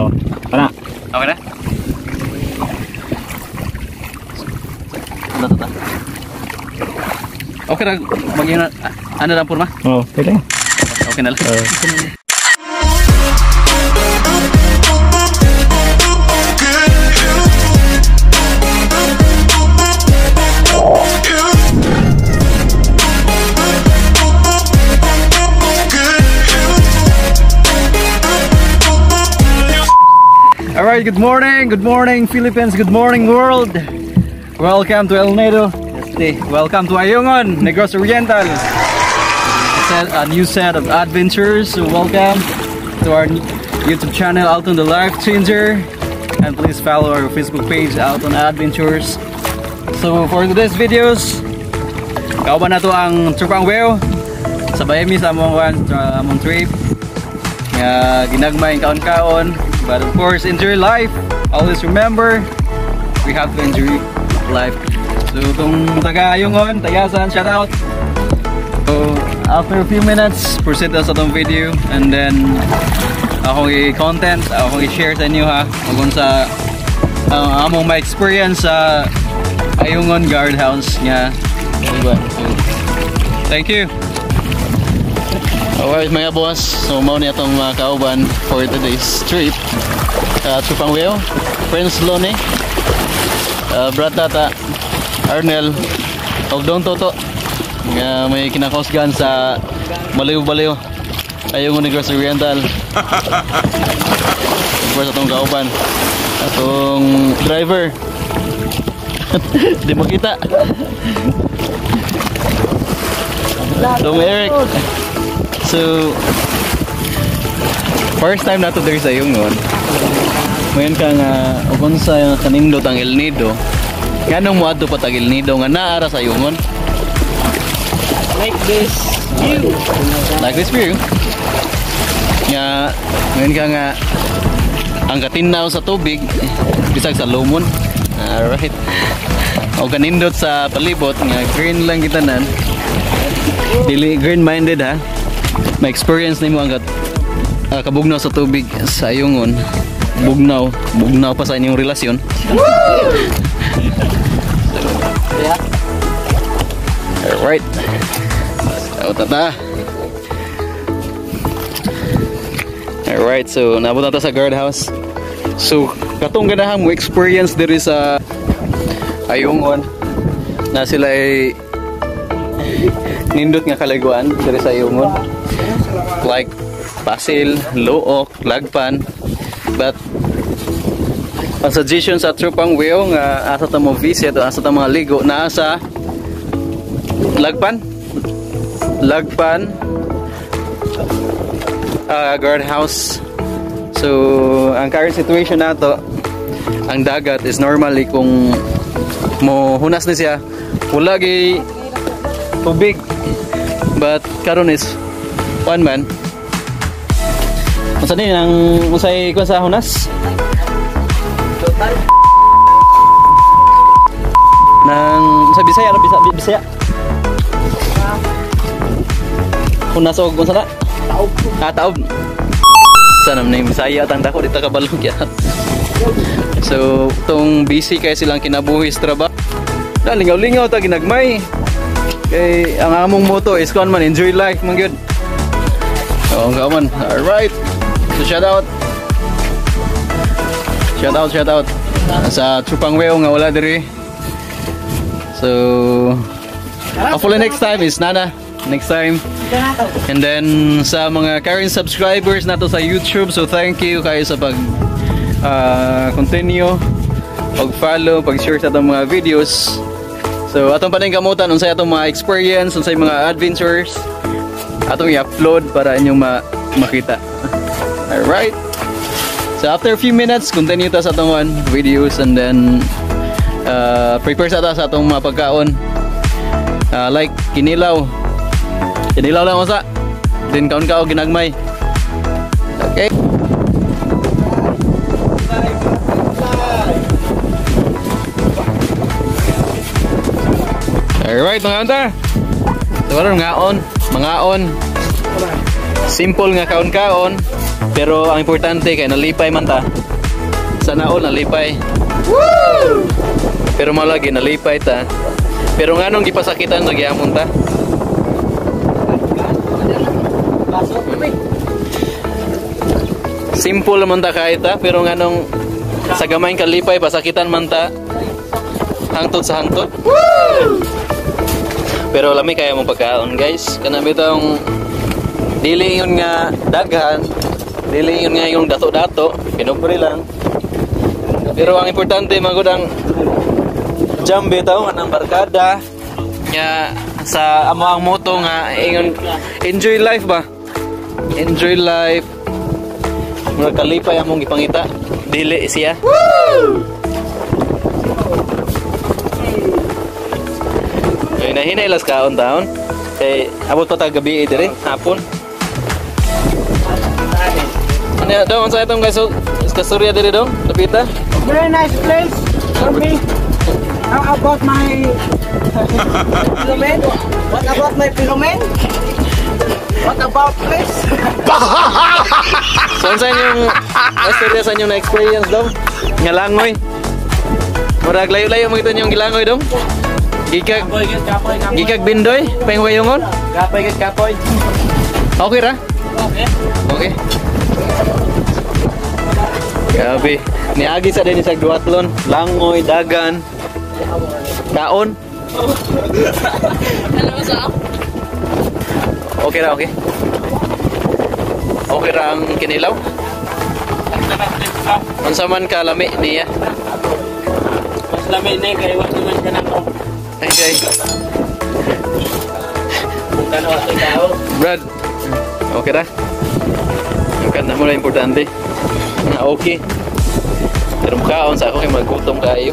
Oh, kana. Okay na? Okay na, maging ano lang purma? Oh, pwede. Okay na lang. Alright, good morning Philippines, good morning world. Welcome to El Nido. Welcome to Ayungin, Negros Oriental. It's a new set of adventures. So welcome to our YouTube channel, Alton the Life Changer. And please follow our Facebook page, Alton Adventures. So for today's videos, kauban na to ang Trupang Whale. Sabay mi sa among trip. Ginagmay ang kaon-kaon. But of course, enjoy life. Always remember, we have to enjoy life. So itong taga Ayungin, Tayasan, shout out. So after a few minutes, proceed na sa itong video. And then akong i-content, akong i-share sa inyo ha. Kung sa among ma-experience sa Ayungin guardhouse nga. So, thank you. Alright mga boss, so mao ni atong mga kauban for today's trip. Trupang Whale, Prince Lone, Brad Tata, Arnel, og Don Toto. May kinakosgan sa baliw-baliw Ayungin Negros Oriental. Of course atong kauban, atong driver. Di makita. Atong Eric. So, first time nato diri sa Ayungin. Ngayon ka nga, kung sa kanindot ang El Nido, ganong mo ato patag El Nido nga naara sa Ayungin? Like this view. Like this view? Nga, ngayon ka nga, ang katinaw sa tubig, bisag sa lumon. Alright. O kanindot sa palibot, nga green lang kita nan. Dili green-minded ha. May experience nimo ang kabugnaw sa tubig sa Ayungin. Bugnaw pa sa inyong relasyon. Alright. So tata. Alright, so nabot na ta sa guardhouse. So katong ganahan mo experience diri sa Ayungin na sila ay nindot nga kaliguan diri sa Ayungin. Like Pasil, Luok, Lagpan. But ang suggestion sa Trupang Whale nga asa ta mo visit o asa ta mga ligo na sa Lagpan guardhouse. So ang current situation nato, ang dagat is normally kung mo hunas ni siya wala gi tubig, but karon is one man. Unsa din ang usay kun sa hunas? Nang sa Bisaya ra Bisaya. Hunas og unsa na? Taob. Taob. Sana man Bisaya tang dako dito ka balog ya. So tong busy kay silang kinabuhi sa trabaho. Lingaw-lingaw ta ginagmay. Kay ang among motto is kon man enjoy life man gyud. Oh, kaman. All right. So shout out sa Trupang Whale nga wala diri. So hopefully next time is Nana next time. And then sa mga current subscribers nato sa YouTube, so thank you kayo sa pag continue pag-follow, pag-share sa atong mga videos. So atong paning kamutan unsay atong mga experience, unsay mga adventures atong i-upload para inyong makita. Alright. So after a few minutes, continue ta sa atong videos and then prepare sa ta sa atong mga pagkaon. Like kinilaw lang usa. Then kaon-kaon ginagmay. Okay. Alright mga anta. So karon mangaon. Simple nga kaon-kaon. Pero ang importante kay nalipay man ta. Sana all nalipay. Pero malagi nalipay ta. Pero nganong gipasakitan sa gyamon ta? Simple man ta kahit ta, pero nganong sa gamay kalipay pasakitan man ta hangtod sa hangtod. Pero lami kaya mo pagkaon guys. Kana bitong dili yun nga daghan, dili yun nga yung dato-dato, pinubre lang. Pero ang importante magud ang jam bitaw kanang barkada nya sa amo ang moto nga ingon enjoy life ba. Enjoy life. Mga kalipay among gipangita, dili siya. Ay nahinay las kaon taon. Kay abot pa ta gabi dire hapon. Ano daw sa itong guys kasturya dire dong, lapita. Very nice place for me. How about my Philomen? What about my Philomen? What about place? So sa inyong kasturya sa inyong na-experience daw? Nga langoy. Murag layo-layo mo ito yung gilangoy dong? Gikag bindoy? Pahingwayongon? Kapoy, kapoy. Okay ra? Okay. Grabe. Niagi sa din sa duatlon, langoy, dagan, kaon. Okay ra, okay. Okay ra ang kinilaw. Unsa man ka lami niya? Mas lami ni kay wa naman kanang Okay. Bukan waktu tao. Brad. Okay ra? Yung kanta mo na importante. Okay. Pero mukhaon sa ako kay maggutom kayo.